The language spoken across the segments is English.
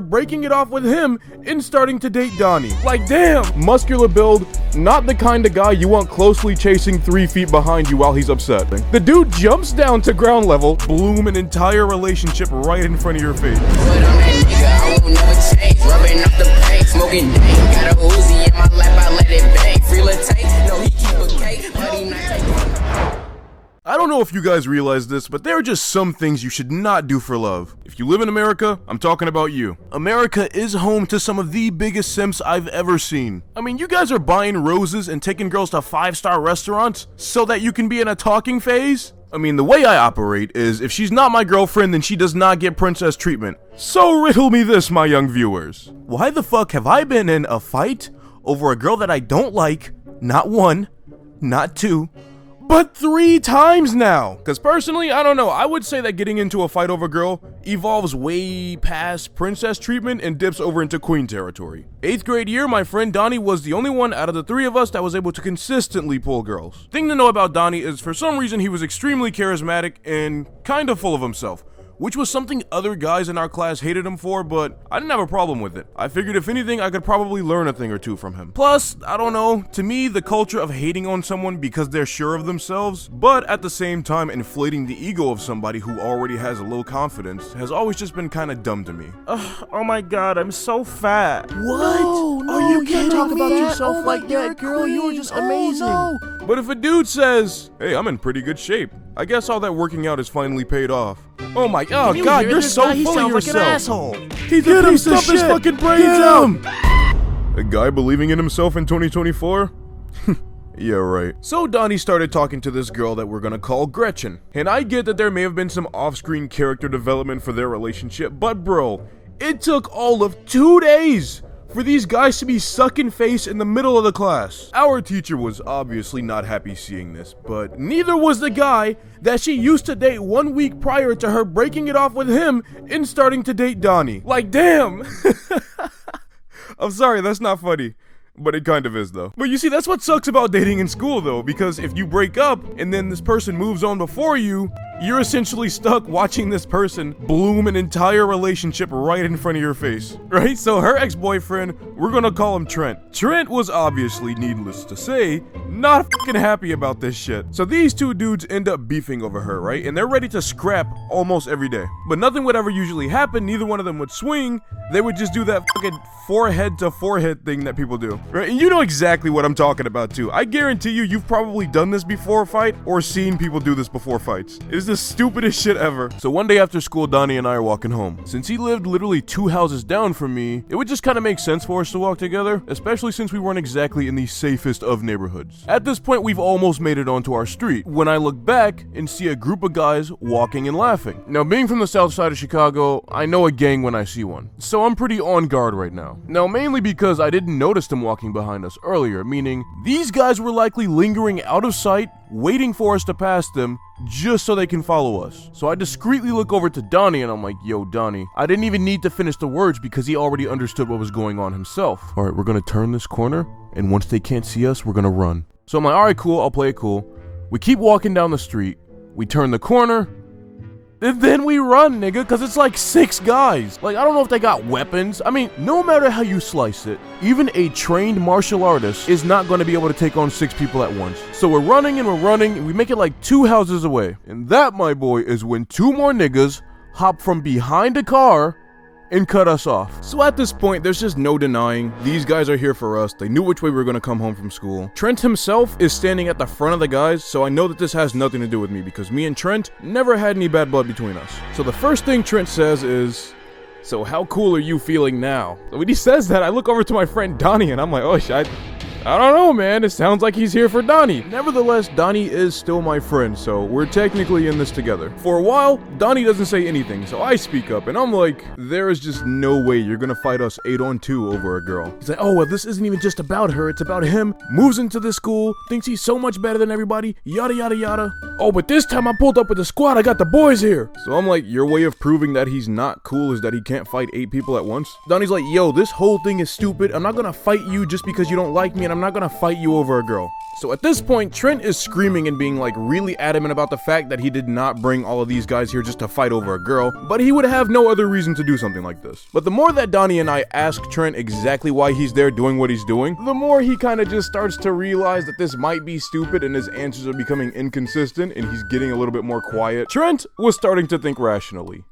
breaking it off with him and starting to date Donnie. Like, damn! Muscular build, not the kind of guy you want closely chasing 3 feet behind you while he's upset. The dude jumps down to ground level, bloom an entire relationship right in front of your face. But I'm that nigga, I will never change. Rubbing off the paint, smoking dank. Got a Uzi in my lap, I let it bang. Free take, no, he keep a cake, but he not taking. I don't know if you guys realize this, but there are just some things you should not do for love. If you live in America, I'm talking about you. America is home to some of the biggest simps I've ever seen. I mean, you guys are buying roses and taking girls to 5-star restaurants so that you can be in a talking phase? I mean, the way I operate is if she's not my girlfriend, then she does not get princess treatment. So riddle me this, my young viewers. Why the fuck have I been in a fight over a girl that I don't like, not 1, not 2, but 3 times now? Because personally, I don't know, I would say that getting into a fight over a girl evolves way past princess treatment and dips over into queen territory. 8th grade year, my friend Donnie was the only one out of the 3 of us that was able to consistently pull girls. Thing to know about Donnie is for some reason he was extremely charismatic and kind of full of himself, which was something other guys in our class hated him for, but I didn't have a problem with it. I figured if anything, I could probably learn a thing or 2 from him. Plus, I don't know, to me, the culture of hating on someone because they're sure of themselves, but at the same time inflating the ego of somebody who already has a low confidence, has always just been kind of dumb to me. Oh my god, I'm so fat. What? No, you can't talk about yourself like you're that, girl. You were just amazing. No. But if a dude says, hey, I'm in pretty good shape, I guess all that working out has finally paid off. Oh my god, you're so full of yourself. Like an asshole. He's a piece of shit. His fucking brains out. A guy believing in himself in 2024? Yeah, right. So Donnie started talking to this girl that we're gonna call Gretchen. And I get that there may have been some off-screen character development for their relationship, but bro, it took all of 2 days for these guys to be sucking face in the middle of the class. Our teacher was obviously not happy seeing this, but neither was the guy that she used to date 1 week prior to her breaking it off with him and starting to date Donnie. Like, damn! I'm sorry, that's not funny. But it kind of is though. But you see, that's what sucks about dating in school though, because if you break up and then this person moves on before you, you're essentially stuck watching this person bloom an entire relationship right in front of your face, right? So her ex-boyfriend, we're gonna call him Trent. Trent was obviously, needless to say, not fucking happy about this shit. So these 2 dudes end up beefing over her, right? And they're ready to scrap almost every day. But nothing would ever usually happen, neither one of them would swing, they would just do that fucking forehead to forehead thing that people do, right? And you know exactly what I'm talking about too. I guarantee you've probably done this before a fight or seen people do this before fights. It's the stupidest shit ever. So one day after school, Donnie and I are walking home. Since he lived literally 2 houses down from me, it would just kind of make sense for us to walk together, especially since we weren't exactly in the safest of neighborhoods. At this point, we've almost made it onto our street when I look back and see a group of guys walking and laughing. Now, being from the south side of Chicago, I know a gang when I see one. So I'm pretty on guard right now. Now, mainly because I didn't notice them walking behind us earlier, meaning these guys were likely lingering out of sight, waiting for us to pass them just so they can follow us. So I discreetly look over to Donnie and I'm like, yo, Donnie, I didn't even need to finish the words because he already understood what was going on himself. All right, we're gonna turn this corner, and once they can't see us, we're gonna run. So I'm like, all right, cool, I'll play it cool. We keep walking down the street, we turn the corner, and then we run, nigga, because it's like 6 guys. Like, I don't know if they got weapons. I mean, no matter how you slice it, even a trained martial artist is not going to be able to take on 6 people at once. So we're running, and we make it like 2 houses away. And that, my boy, is when 2 more niggas hop from behind a car and cut us off. So at this point, there's just no denying these guys are here for us. They knew which way we were gonna come home from school. Trent himself is standing at the front of the guys, so I know that this has nothing to do with me because me and Trent never had any bad blood between us. So the first thing Trent says is, so how cool are you feeling now? So when he says that, I look over to my friend Donnie and I'm like, oh shit, I don't know, man. It sounds like he's here for Donnie. Nevertheless, Donnie is still my friend, so we're technically in this together. For a while, Donnie doesn't say anything, so I speak up, and I'm like, there is just no way you're gonna fight us 8-on-2 over a girl. He's like, oh, well, this isn't even just about her. It's about him. Moves into this school, thinks he's so much better than everybody, yada, yada, yada. Oh, but this time I pulled up with the squad. I got the boys here. So I'm like, your way of proving that he's not cool is that he can't fight 8 people at once? Donnie's like, yo, this whole thing is stupid. I'm not gonna fight you just because you don't like me, and I'm not gonna fight you over a girl. So at this point, Trent is screaming and being like really adamant about the fact that he did not bring all of these guys here just to fight over a girl, but he would have no other reason to do something like this. But the more that Donnie and I ask Trent exactly why he's there doing what he's doing, the more he kind of just starts to realize that this might be stupid and his answers are becoming inconsistent and he's getting a little bit more quiet. Trent was starting to think rationally.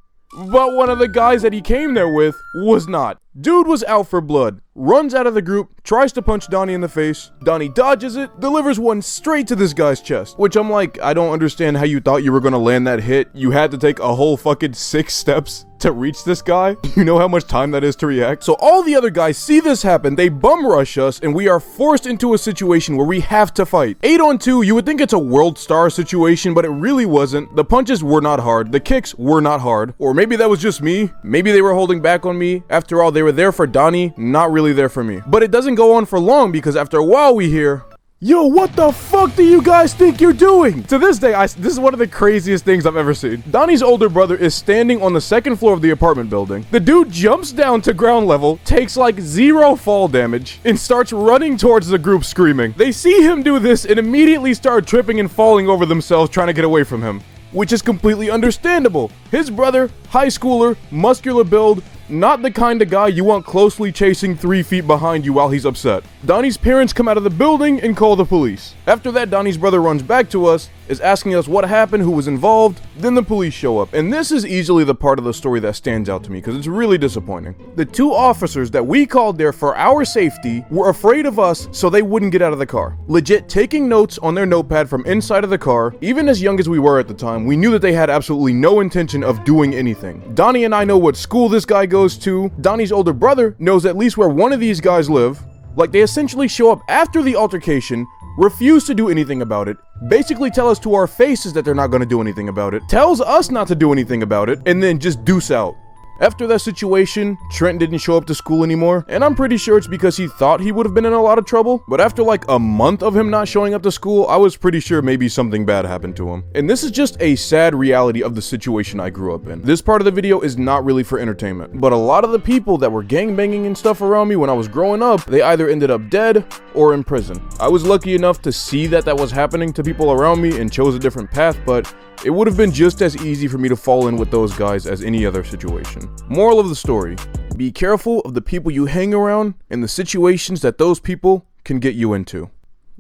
But one of the guys that he came there with was not. Dude was out for blood, runs out of the group, tries to punch Donnie in the face. Donnie dodges it, delivers one straight to this guy's chest. Which I'm like, I don't understand how you thought you were gonna land that hit. You had to take a whole fucking 6 steps to reach this guy. You know how much time that is to react? So all the other guys see this happen, they bum rush us, and we are forced into a situation where we have to fight. 8 on 2, you would think it's a world star situation, but it really wasn't. The punches were not hard, the kicks were not hard. Or maybe that was just me. Maybe they were holding back on me. After all, they were there for Donnie, not really there for me. But it doesn't go on for long because after a while we hear, "Yo, what the fuck do you guys think you're doing?" To this day, this is one of the craziest things I've ever seen. Donnie's older brother is standing on the 2nd floor of the apartment building. The dude jumps down to ground level, takes like 0 fall damage, and starts running towards the group screaming. They see him do this and immediately start tripping and falling over themselves trying to get away from him. Which is completely understandable. His brother, high schooler, muscular build, not the kind of guy you want closely chasing 3 feet behind you while he's upset. Donnie's parents come out of the building and call the police. After that, Donnie's brother runs back to us, is asking us what happened, who was involved, then the police show up. And this is easily the part of the story that stands out to me because it's really disappointing. The 2 officers that we called there for our safety were afraid of us so they wouldn't get out of the car. Legit taking notes on their notepad from inside of the car. Even as young as we were at the time, we knew that they had absolutely no intention of doing anything. Donnie and I know what school this guy goes to. Donnie's older brother knows at least where one of these guys live. Like, they essentially show up after the altercation, refuse to do anything about it, basically tell us to our faces that they're not going to do anything about it, tells us not to do anything about it, and then just deuce out. After that situation, Trent didn't show up to school anymore, and I'm pretty sure it's because he thought he would have been in a lot of trouble, but after like a month of him not showing up to school, I was pretty sure maybe something bad happened to him. And this is just a sad reality of the situation I grew up in. This part of the video is not really for entertainment, but a lot of the people that were gangbanging and stuff around me when I was growing up, they either ended up dead or in prison. I was lucky enough to see that was happening to people around me and chose a different path, but it would have been just as easy for me to fall in with those guys as any other situation. Moral of the story, be careful of the people you hang around and the situations that those people can get you into.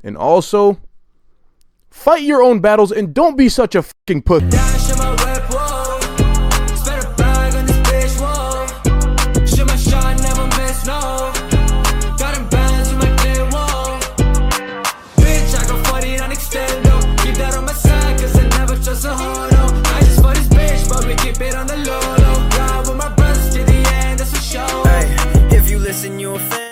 And also, fight your own battles and don't be such a fucking pussy. You're a fan.